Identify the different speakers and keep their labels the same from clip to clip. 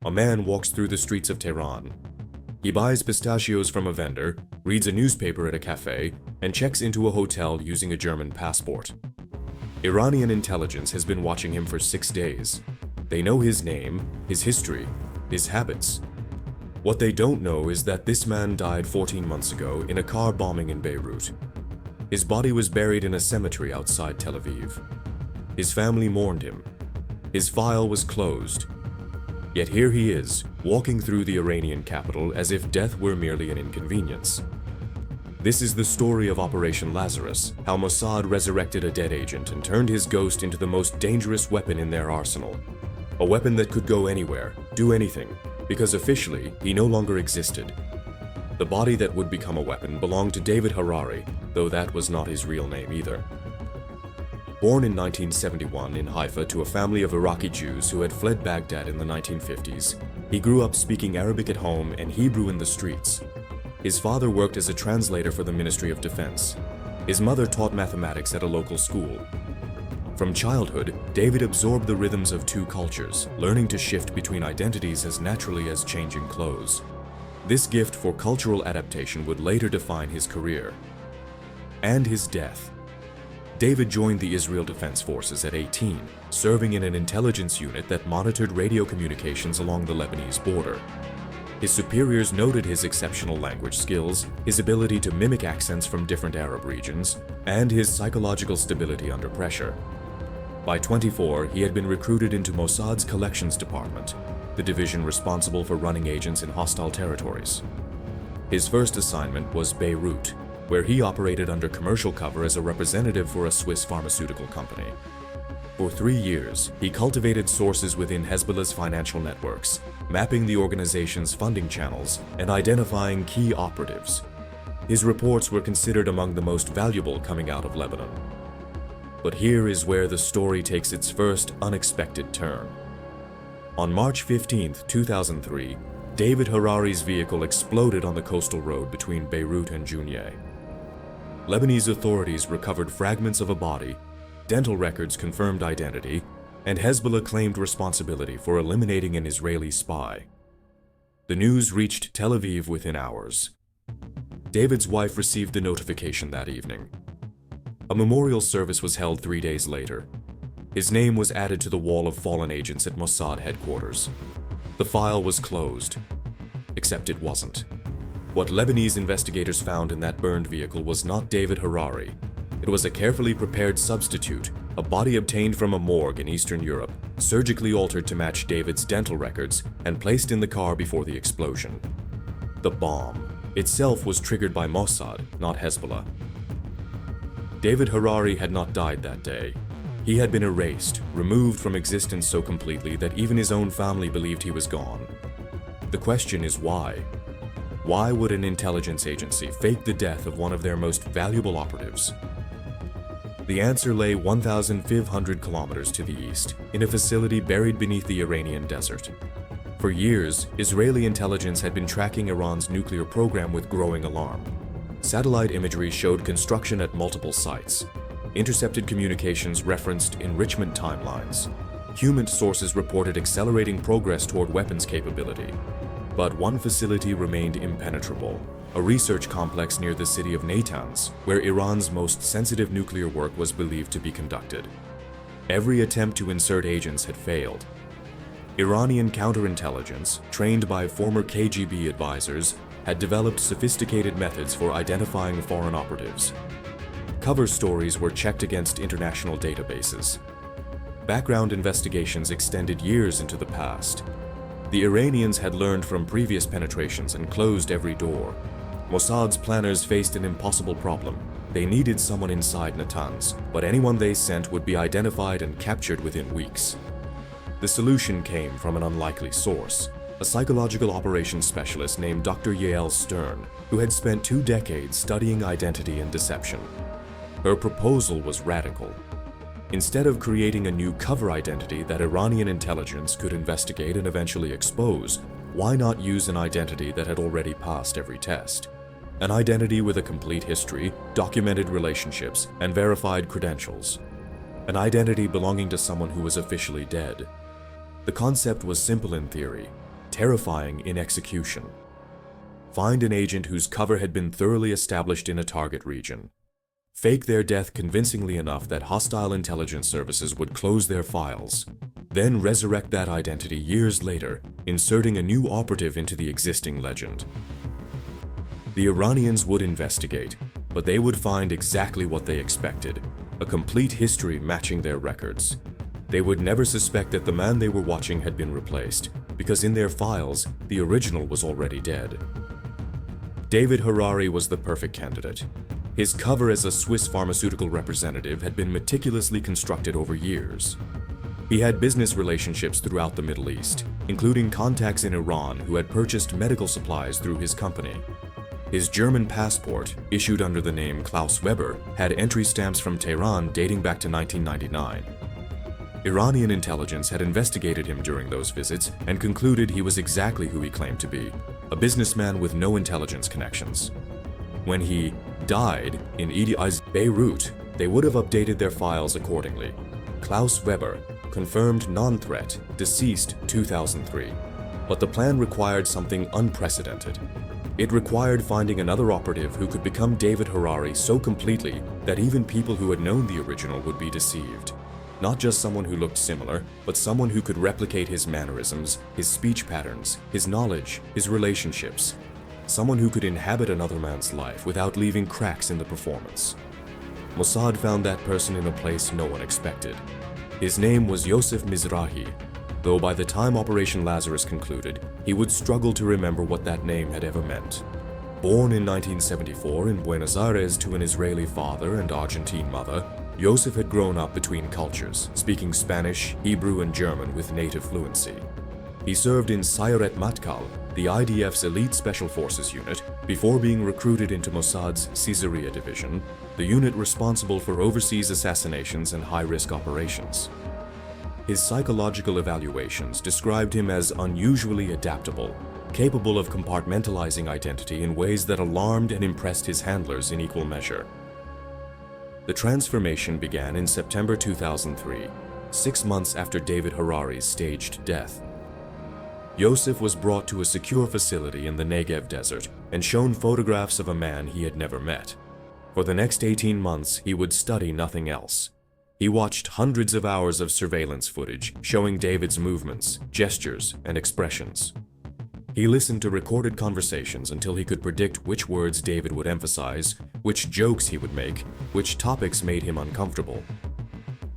Speaker 1: A man walks through the streets of Tehran. He buys pistachios from a vendor, reads a newspaper at a cafe, and checks into a hotel using a German passport. Iranian intelligence has been watching him for 6 days. They know his name, his history, his habits. What they don't know is that this man died 14 months ago in a car bombing in Beirut. His body was buried in a cemetery outside Tel Aviv. His family mourned him. His file was closed. Yet here he is, walking through the Iranian capital as if death were merely an inconvenience. This is the story of Operation Lazarus, how Mossad resurrected a dead agent and turned his ghost into the most dangerous weapon in their arsenal. A weapon that could go anywhere, do anything, because officially he no longer existed. The body that would become a weapon belonged to David Harari, though that was not his real name either. Born in 1971 in Haifa to a family of Iraqi Jews who had fled Baghdad in the 1950s, he grew up speaking Arabic at home and Hebrew in the streets. His father worked as a translator for the Ministry of Defense. His mother taught mathematics at a local school. From childhood, David absorbed the rhythms of two cultures, learning to shift between identities as naturally as changing clothes. This gift for cultural adaptation would later define his career. And his death. David joined the Israel Defense Forces at 18, serving in an intelligence unit that monitored radio communications along the Lebanese border. His superiors noted his exceptional language skills, his ability to mimic accents from different Arab regions, and his psychological stability under pressure. By 24, he had been recruited into Mossad's collections department, the division responsible for running agents in hostile territories. His first assignment was Beirut, where he operated under commercial cover as a representative for a Swiss pharmaceutical company. For 3 years, he cultivated sources within Hezbollah's financial networks, mapping the organization's funding channels and identifying key operatives. His reports were considered among the most valuable coming out of Lebanon. But here is where the story takes its first unexpected turn. On March 15, 2003, David Harari's vehicle exploded on the coastal road between Beirut and Jounieh. Lebanese authorities recovered fragments of a body, dental records confirmed identity, and Hezbollah claimed responsibility for eliminating an Israeli spy. The news reached Tel Aviv within hours. David's wife received the notification that evening. A memorial service was held 3 days later. His name was added to the wall of fallen agents at Mossad headquarters. The file was closed, except it wasn't. What Lebanese investigators found in that burned vehicle was not David Harari. It was a carefully prepared substitute, a body obtained from a morgue in Eastern Europe, surgically altered to match David's dental records and placed in the car before the explosion. The bomb itself was triggered by Mossad, not Hezbollah. David Harari had not died that day. He had been erased, removed from existence so completely that even his own family believed he was gone. The question is why? Why would an intelligence agency fake the death of one of their most valuable operatives? The answer lay 1,500 kilometers to the east, in a facility buried beneath the Iranian desert. For years, Israeli intelligence had been tracking Iran's nuclear program with growing alarm. Satellite imagery showed construction at multiple sites. Intercepted communications referenced enrichment timelines. Human sources reported accelerating progress toward weapons capability. But one facility remained impenetrable, a research complex near the city of Natanz, where Iran's most sensitive nuclear work was believed to be conducted. Every attempt to insert agents had failed. Iranian counterintelligence, trained by former KGB advisors, had developed sophisticated methods for identifying foreign operatives. Cover stories were checked against international databases. Background investigations extended years into the past. The Iranians had learned from previous penetrations and closed every door. Mossad's planners faced an impossible problem. They needed someone inside Natanz, but anyone they sent would be identified and captured within weeks. The solution came from an unlikely source, a psychological operations specialist named Dr. Yael Stern, who had spent 2 decades studying identity and deception. Her proposal was radical. Instead of creating a new cover identity that Iranian intelligence could investigate and eventually expose, why not use an identity that had already passed every test? An identity with a complete history, documented relationships, and verified credentials. An identity belonging to someone who was officially dead. The concept was simple in theory, terrifying in execution. Find an agent whose cover had been thoroughly established in a target region. Fake their death convincingly enough that hostile intelligence services would close their files. Then resurrect that identity years later, inserting a new operative into the existing legend. The Iranians would investigate, but they would find exactly what they expected, a complete history matching their records. They would never suspect that the man they were watching had been replaced, because in their files, the original was already dead. David Harari was the perfect candidate. His cover as a Swiss pharmaceutical representative had been meticulously constructed over years. He had business relationships throughout the Middle East, including contacts in Iran who had purchased medical supplies through his company. His German passport, issued under the name Klaus Weber, had entry stamps from Tehran dating back to 1999. Iranian intelligence had investigated him during those visits and concluded he was exactly who he claimed to be, a businessman with no intelligence connections. When he died in Beirut, they would have updated their files accordingly. Klaus Weber, confirmed non-threat, deceased 2003. But the plan required something unprecedented. It required finding another operative who could become David Harari so completely that even people who had known the original would be deceived. Not just someone who looked similar, but someone who could replicate his mannerisms, his speech patterns, his knowledge, his relationships. Someone who could inhabit another man's life without leaving cracks in the performance. Mossad found that person in a place no one expected. His name was Yosef Mizrahi, though by the time Operation Lazarus concluded, he would struggle to remember what that name had ever meant. Born in 1974 in Buenos Aires to an Israeli father and Argentine mother, Yosef had grown up between cultures, speaking Spanish, Hebrew, and German with native fluency. He served in Sayeret Matkal, the IDF's elite special forces unit, before being recruited into Mossad's Caesarea division, the unit responsible for overseas assassinations and high-risk operations. His psychological evaluations described him as unusually adaptable, capable of compartmentalizing identity in ways that alarmed and impressed his handlers in equal measure. The transformation began in September 2003, 6 months after David Harari's staged death. Yosef was brought to a secure facility in the Negev desert and shown photographs of a man he had never met. For the next 18 months, he would study nothing else. He watched hundreds of hours of surveillance footage showing David's movements, gestures, and expressions. He listened to recorded conversations until he could predict which words David would emphasize, which jokes he would make, which topics made him uncomfortable.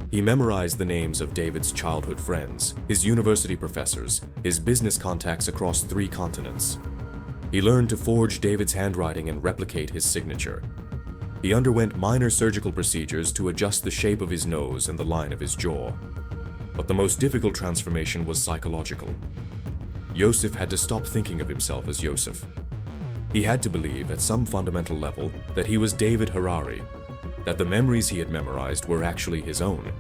Speaker 1: He memorized the names of David's childhood friends, his university professors, his business contacts across 3 continents. He learned to forge David's handwriting and replicate his signature. He underwent minor surgical procedures to adjust the shape of his nose and the line of his jaw. But the most difficult transformation was psychological. Yosef had to stop thinking of himself as Yosef. He had to believe at some fundamental level that he was David Harari, that the memories he had memorized were actually his own.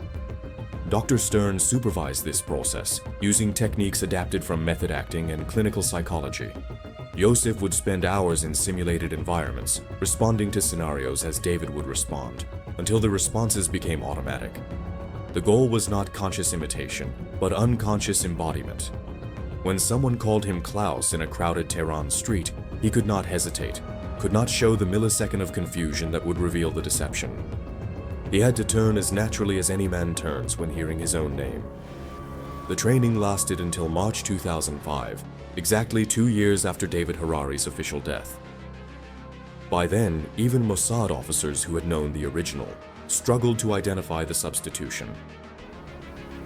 Speaker 1: Dr. Stern supervised this process, using techniques adapted from method acting and clinical psychology. Yosef would spend hours in simulated environments, responding to scenarios as David would respond, until the responses became automatic. The goal was not conscious imitation, but unconscious embodiment. When someone called him Klaus in a crowded Tehran street, he could not hesitate, could not show the millisecond of confusion that would reveal the deception. He had to turn as naturally as any man turns when hearing his own name. The training lasted until March 2005, exactly 2 years after David Harari's official death. By then, even Mossad officers who had known the original struggled to identify the substitution.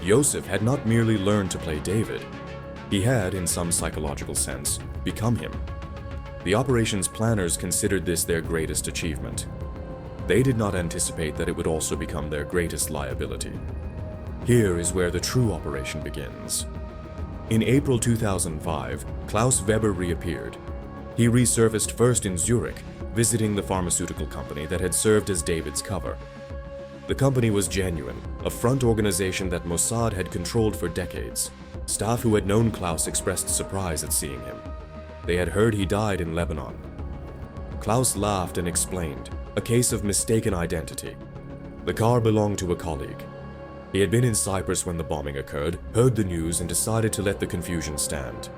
Speaker 1: Yosef had not merely learned to play David, he had, in some psychological sense, become him. The operations planners considered this their greatest achievement. They did not anticipate that it would also become their greatest liability. Here is where the true operation begins. In April 2005, Klaus Weber reappeared. He resurfaced first in Zurich, visiting the pharmaceutical company that had served as David's cover. The company was genuine, a front organization that Mossad had controlled for decades. Staff who had known Klaus expressed surprise at seeing him. They had heard he died in Lebanon. Klaus laughed and explained, a case of mistaken identity. The car belonged to a colleague. He had been in Cyprus when the bombing occurred, heard the news, and decided to let the confusion stand.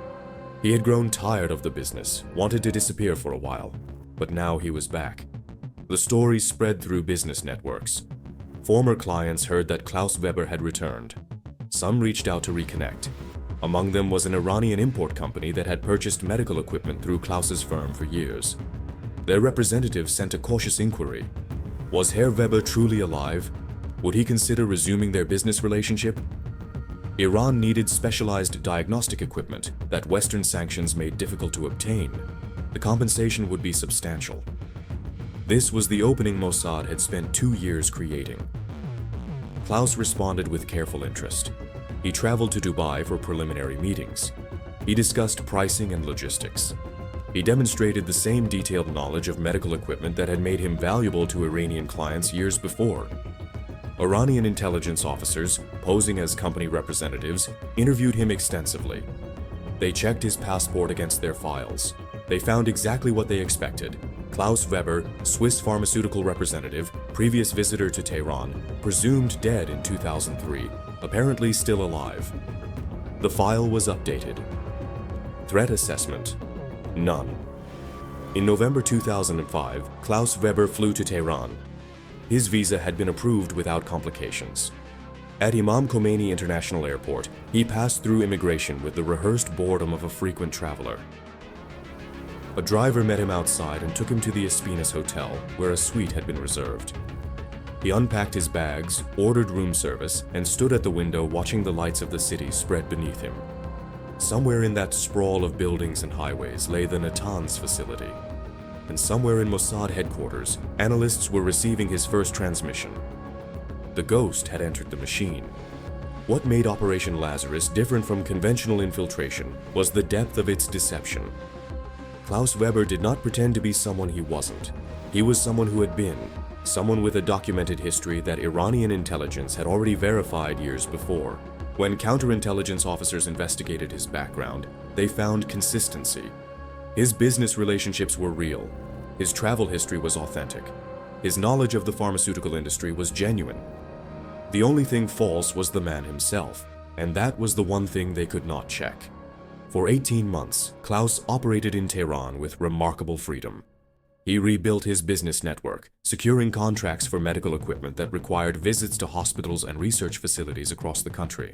Speaker 1: He had grown tired of the business, wanted to disappear for a while, but now he was back. The story spread through business networks. Former clients heard that Klaus Weber had returned. Some reached out to reconnect. Among them was an Iranian import company that had purchased medical equipment through Klaus's firm for years. Their representative sent a cautious inquiry. Was Herr Weber truly alive? Would he consider resuming their business relationship? Iran needed specialized diagnostic equipment that Western sanctions made difficult to obtain. The compensation would be substantial. This was the opening Mossad had spent 2 years creating. Klaus responded with careful interest. He traveled to Dubai for preliminary meetings. He discussed pricing and logistics. He demonstrated the same detailed knowledge of medical equipment that had made him valuable to Iranian clients years before. Iranian intelligence officers, posing as company representatives, interviewed him extensively. They checked his passport against their files. They found exactly what they expected. Klaus Weber, Swiss pharmaceutical representative, previous visitor to Tehran, presumed dead in 2003, apparently still alive. The file was updated. Threat assessment: none. In November 2005, Klaus Weber flew to Tehran. His visa had been approved without complications. At Imam Khomeini International Airport, he passed through immigration with the rehearsed boredom of a frequent traveler. A driver met him outside and took him to the Espinas Hotel, where a suite had been reserved. He unpacked his bags, ordered room service, and stood at the window watching the lights of the city spread beneath him. Somewhere in that sprawl of buildings and highways lay the Natanz facility. And somewhere in Mossad headquarters, analysts were receiving his first transmission. The ghost had entered the machine. What made Operation Lazarus different from conventional infiltration was the depth of its deception. Klaus Weber did not pretend to be someone he wasn't. He was someone who had been, someone with a documented history that Iranian intelligence had already verified years before. When counterintelligence officers investigated his background, they found consistency. His business relationships were real. His travel history was authentic. His knowledge of the pharmaceutical industry was genuine. The only thing false was the man himself, and that was the one thing they could not check. For 18 months, Klaus operated in Tehran with remarkable freedom. He rebuilt his business network, securing contracts for medical equipment that required visits to hospitals and research facilities across the country.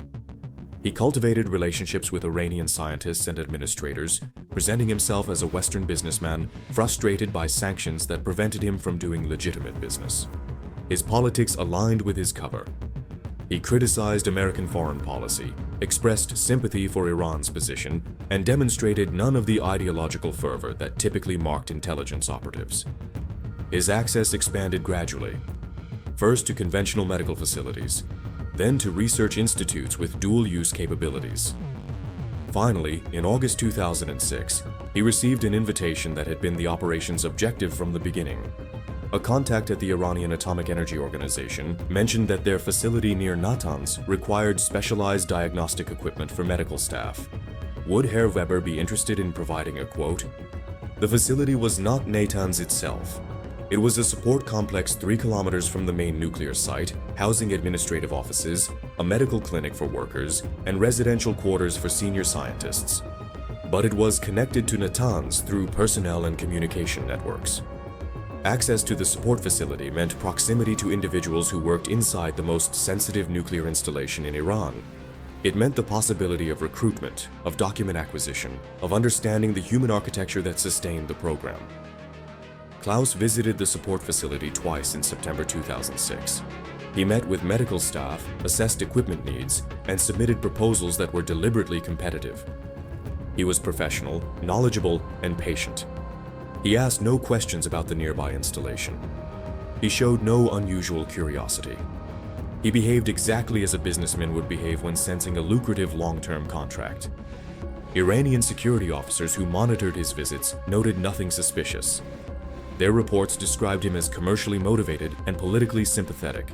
Speaker 1: He cultivated relationships with Iranian scientists and administrators, presenting himself as a Western businessman frustrated by sanctions that prevented him from doing legitimate business. His politics aligned with his cover. He criticized American foreign policy, expressed sympathy for Iran's position, and demonstrated none of the ideological fervor that typically marked intelligence operatives. His access expanded gradually, first to conventional medical facilities, then to research institutes with dual-use capabilities. Finally, in August 2006, he received an invitation that had been the operation's objective from the beginning. A contact at the Iranian Atomic Energy Organization mentioned that their facility near Natanz required specialized diagnostic equipment for medical staff. Would Herr Weber be interested in providing a quote? The facility was not Natanz itself. It was a support complex 3 kilometers from the main nuclear site, housing administrative offices, a medical clinic for workers, and residential quarters for senior scientists. But it was connected to Natanz through personnel and communication networks. Access to the support facility meant proximity to individuals who worked inside the most sensitive nuclear installation in Iran. It meant the possibility of recruitment, of document acquisition, of understanding the human architecture that sustained the program. Klaus visited the support facility twice in September 2006. He met with medical staff, assessed equipment needs, and submitted proposals that were deliberately competitive. He was professional, knowledgeable, and patient. He asked no questions about the nearby installation. He showed no unusual curiosity. He behaved exactly as a businessman would behave when sensing a lucrative long-term contract. Iranian security officers who monitored his visits noted nothing suspicious. Their reports described him as commercially motivated and politically sympathetic.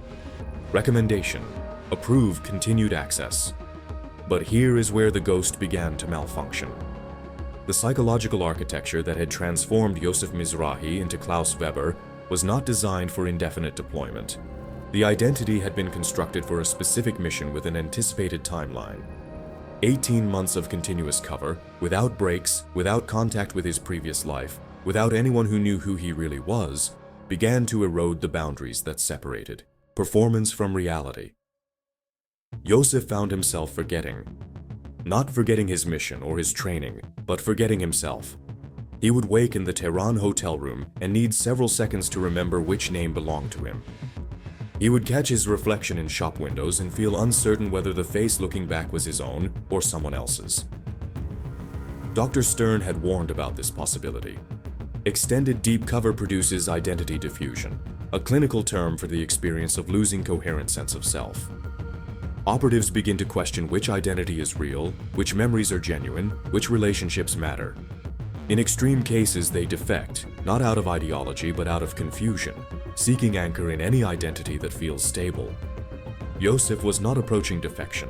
Speaker 1: Recommendation: approve continued access. But here is where the ghost began to malfunction. The psychological architecture that had transformed Yosef Mizrahi into Klaus Weber was not designed for indefinite deployment. The identity had been constructed for a specific mission with an anticipated timeline. 18 months of continuous cover, without breaks, without contact with his previous life, without anyone who knew who he really was, began to erode the boundaries that separated performance from reality. Yosef found himself forgetting. Not forgetting his mission or his training, but forgetting himself. He would wake in the Tehran hotel room and need several seconds to remember which name belonged to him. He would catch his reflection in shop windows and feel uncertain whether the face looking back was his own or someone else's. Dr. Stern had warned about this possibility. Extended deep cover produces identity diffusion, a clinical term for the experience of losing coherent sense of self. Operatives begin to question which identity is real, which memories are genuine, which relationships matter. In extreme cases, they defect, not out of ideology but out of confusion, seeking anchor in any identity that feels stable. Yosef was not approaching defection,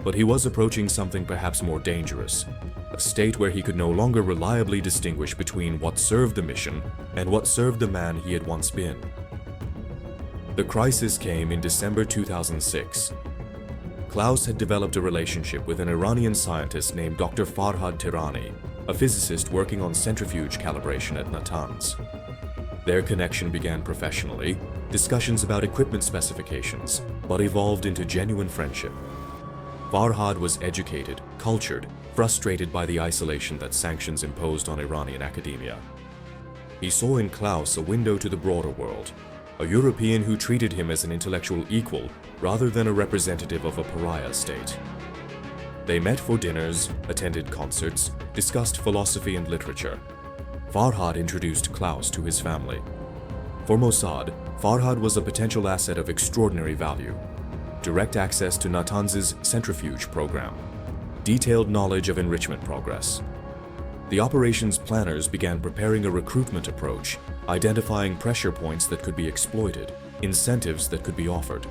Speaker 1: but he was approaching something perhaps more dangerous, a state where he could no longer reliably distinguish between what served the mission and what served the man he had once been. The crisis came in December 2006. Klaus had developed a relationship with an Iranian scientist named Dr. Farhad Tehrani, a physicist working on centrifuge calibration at Natanz. Their connection began professionally, discussions about equipment specifications, but evolved into genuine friendship. Farhad was educated, cultured, frustrated by the isolation that sanctions imposed on Iranian academia. He saw in Klaus a window to the broader world, a European who treated him as an intellectual equal rather than a representative of a pariah state. They met for dinners, attended concerts, discussed philosophy and literature. Farhad introduced Klaus to his family. For Mossad, Farhad was a potential asset of extraordinary value. Direct access to Natanz's centrifuge program. Detailed knowledge of enrichment progress. The operations planners began preparing a recruitment approach, identifying pressure points that could be exploited, incentives that could be offered.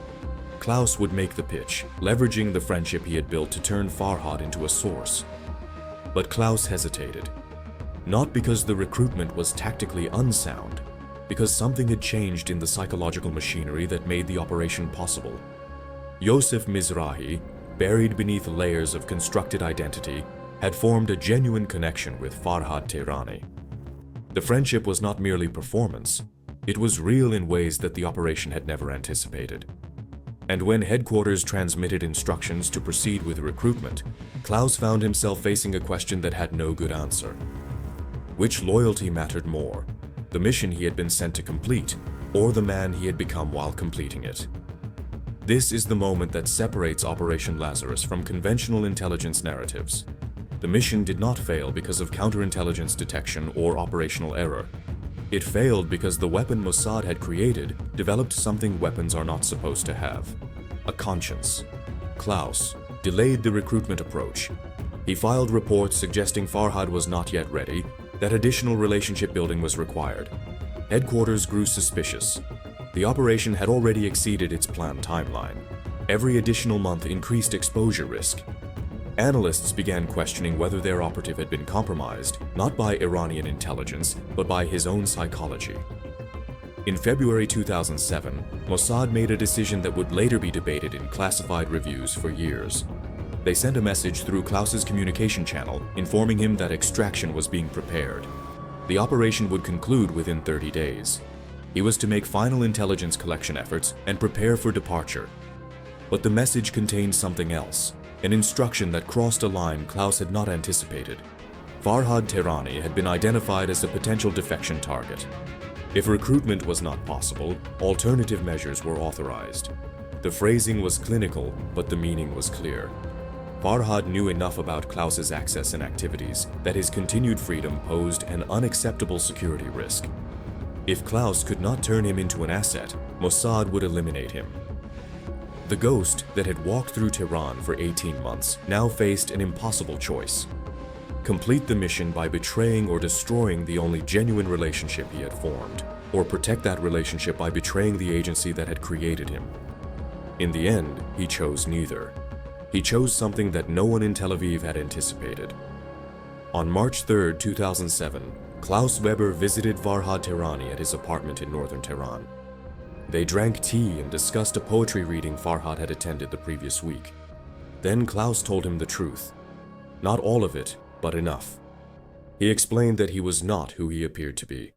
Speaker 1: Klaus would make the pitch, leveraging the friendship he had built to turn Farhad into a source. But Klaus hesitated. Not because the recruitment was tactically unsound, because something had changed in the psychological machinery that made the operation possible. Yosef Mizrahi, buried beneath layers of constructed identity, had formed a genuine connection with Farhad Tehrani. The friendship was not merely performance, it was real in ways that the operation had never anticipated. And when headquarters transmitted instructions to proceed with recruitment, Klaus found himself facing a question that had no good answer. Which loyalty mattered more, the mission he had been sent to complete, or the man he had become while completing it? This is the moment that separates Operation Lazarus from conventional intelligence narratives. The mission did not fail because of counterintelligence detection or operational error. It failed because the weapon Mossad had created developed something weapons are not supposed to have: a conscience. Klaus delayed the recruitment approach. He filed reports suggesting Farhad was not yet ready, that additional relationship building was required. Headquarters grew suspicious. The operation had already exceeded its planned timeline. Every additional month increased exposure risk. Analysts began questioning whether their operative had been compromised, not by Iranian intelligence, but by his own psychology. In February 2007, Mossad made a decision that would later be debated in classified reviews for years. They sent a message through Klaus's communication channel informing him that extraction was being prepared. The operation would conclude within 30 days. He was to make final intelligence collection efforts and prepare for departure. But the message contained something else. An instruction that crossed a line Klaus had not anticipated. Farhad Tehrani had been identified as a potential defection target. If recruitment was not possible, alternative measures were authorized. The phrasing was clinical, but the meaning was clear. Farhad knew enough about Klaus's access and activities that his continued freedom posed an unacceptable security risk. If Klaus could not turn him into an asset, Mossad would eliminate him. The ghost that had walked through Tehran for 18 months now faced an impossible choice. Complete the mission by betraying or destroying the only genuine relationship he had formed, or protect that relationship by betraying the agency that had created him. In the end, he chose neither. He chose something that no one in Tel Aviv had anticipated. On March 3, 2007, Klaus Weber visited Farhad Tehrani at his apartment in northern Tehran. They drank tea and discussed a poetry reading Farhad had attended the previous week. Then Klaus told him the truth. Not all of it, but enough. He explained that he was not who he appeared to be,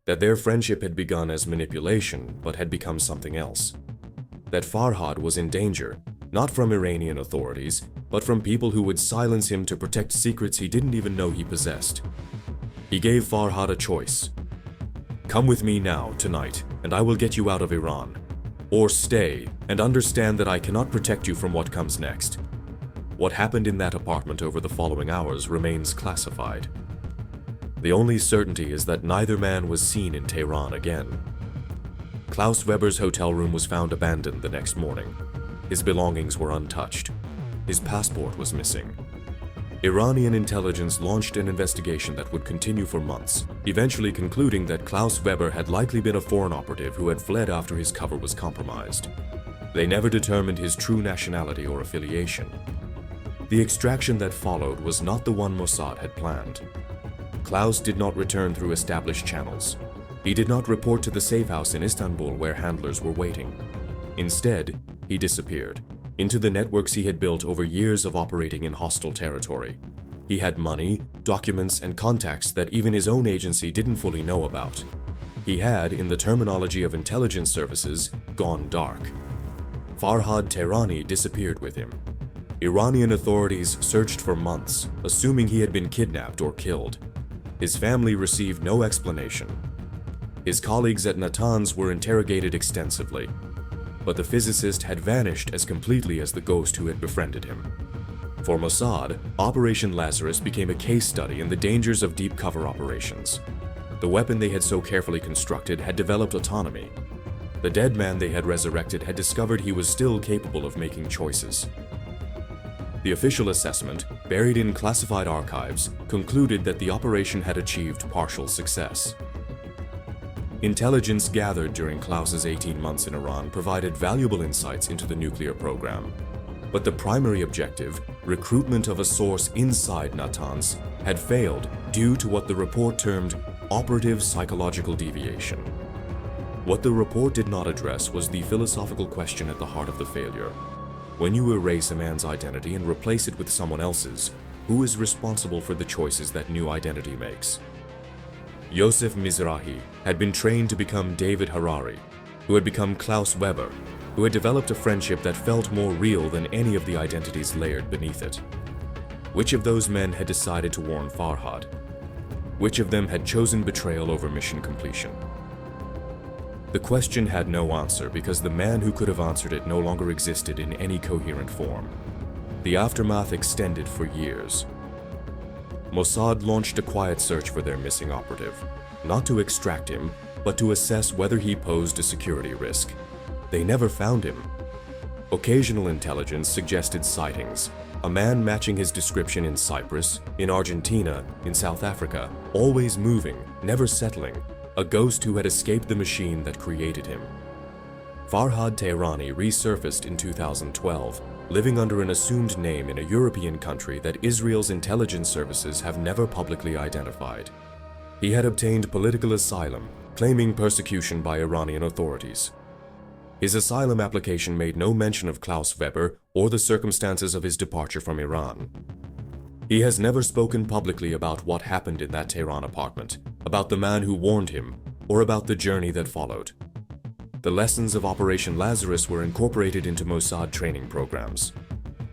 Speaker 1: that their friendship had begun as manipulation but had become something else, that Farhad was in danger, not from Iranian authorities, but from people who would silence him to protect secrets he didn't even know he possessed. He gave Farhad a choice. Come with me now, tonight, and I will get you out of Iran. Or stay and understand that I cannot protect you from what comes next. What happened in that apartment over the following hours remains classified. The only certainty is that neither man was seen in Tehran again. Klaus Weber's hotel room was found abandoned the next morning. His belongings were untouched. His passport was missing. Iranian intelligence launched an investigation that would continue for months, eventually concluding that Klaus Weber had likely been a foreign operative who had fled after his cover was compromised. They never determined his true nationality or affiliation. The extraction that followed was not the one Mossad had planned. Klaus did not return through established channels. He did not report to the safe house in Istanbul where handlers were waiting. Instead, he disappeared into the networks he had built over years of operating in hostile territory. He had money, documents, and contacts that even his own agency didn't fully know about. He had, in the terminology of intelligence services, gone dark. Farhad Tehrani disappeared with him. Iranian authorities searched for months, assuming he had been kidnapped or killed. His family received no explanation. His colleagues at Natanz were interrogated extensively, but the physicist had vanished as completely as the ghost who had befriended him. For Mossad, Operation Lazarus became a case study in the dangers of deep cover operations. The weapon they had so carefully constructed had developed autonomy. The dead man they had resurrected had discovered he was still capable of making choices. The official assessment, buried in classified archives, concluded that the operation had achieved partial success. Intelligence gathered during Klaus's 18 months in Iran provided valuable insights into the nuclear program. But the primary objective, recruitment of a source inside Natanz, had failed due to what the report termed operative psychological deviation. What the report did not address was the philosophical question at the heart of the failure. When you erase a man's identity and replace it with someone else's, who is responsible for the choices that new identity makes? Yosef Mizrahi had been trained to become David Harari, who had become Klaus Weber, who had developed a friendship that felt more real than any of the identities layered beneath it. Which of those men had decided to warn Farhad? Which of them had chosen betrayal over mission completion? The question had no answer because the man who could have answered it no longer existed in any coherent form. The aftermath extended for years. Mossad launched a quiet search for their missing operative, not to extract him, but to assess whether he posed a security risk. They never found him. Occasional intelligence suggested sightings, a man matching his description in Cyprus, in Argentina, in South Africa, always moving, never settling, a ghost who had escaped the machine that created him. Farhad Tehrani resurfaced in 2012, living under an assumed name in a European country that Israel's intelligence services have never publicly identified. He had obtained political asylum, claiming persecution by Iranian authorities. His asylum application made no mention of Klaus Weber or the circumstances of his departure from Iran. He has never spoken publicly about what happened in that Tehran apartment, about the man who warned him, or about the journey that followed. The lessons of Operation Lazarus were incorporated into Mossad training programs.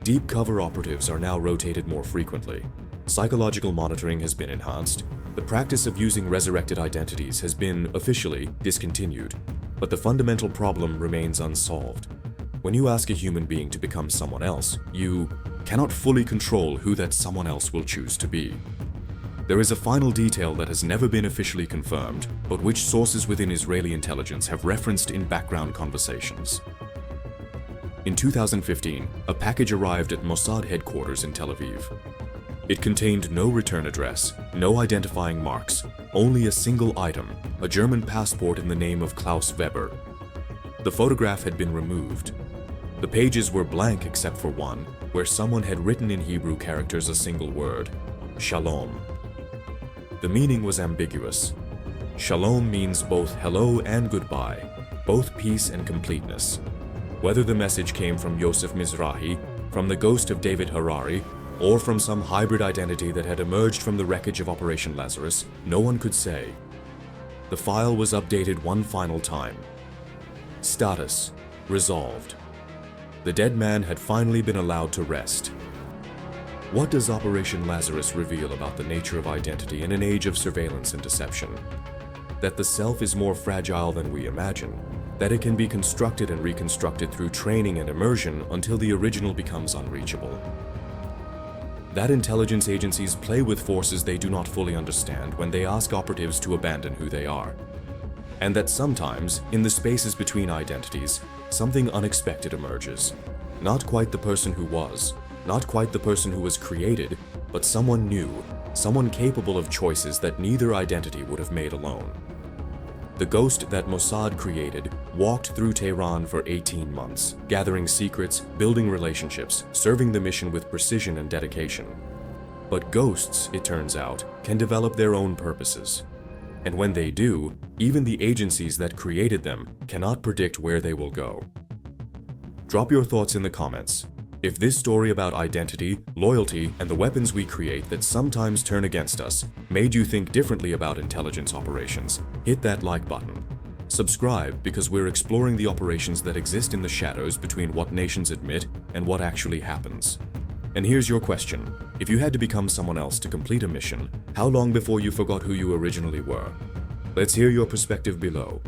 Speaker 1: Deep cover operatives are now rotated more frequently. Psychological monitoring has been enhanced. The practice of using resurrected identities has been, officially, discontinued, but the fundamental problem remains unsolved. When you ask a human being to become someone else, you cannot fully control who that someone else will choose to be. There is a final detail that has never been officially confirmed, but which sources within Israeli intelligence have referenced in background conversations. In 2015, a package arrived at Mossad headquarters in Tel Aviv. It contained no return address, no identifying marks, only a single item, a German passport in the name of Klaus Weber. The photograph had been removed. The pages were blank except for one, where someone had written in Hebrew characters a single word, Shalom. The meaning was ambiguous. Shalom means both hello and goodbye, both peace and completeness. Whether the message came from Yosef Mizrahi, from the ghost of David Harari, or from some hybrid identity that had emerged from the wreckage of Operation Lazarus, no one could say. The file was updated one final time. Status: resolved. The dead man had finally been allowed to rest. What does Operation Lazarus reveal about the nature of identity in an age of surveillance and deception? That the self is more fragile than we imagine, that it can be constructed and reconstructed through training and immersion until the original becomes unreachable. That intelligence agencies play with forces they do not fully understand when they ask operatives to abandon who they are. And that sometimes, in the spaces between identities, something unexpected emerges. Not quite the person who was, not quite the person who was created, but someone new, someone capable of choices that neither identity would have made alone. The ghost that Mossad created walked through Tehran for 18 months, gathering secrets, building relationships, serving the mission with precision and dedication. But ghosts, it turns out, can develop their own purposes. And when they do, even the agencies that created them cannot predict where they will go. Drop your thoughts in the comments. If this story about identity, loyalty, and the weapons we create that sometimes turn against us made you think differently about intelligence operations, hit that like button. Subscribe because we're exploring the operations that exist in the shadows between what nations admit and what actually happens. And here's your question. If you had to become someone else to complete a mission, how long before you forgot who you originally were? Let's hear your perspective below.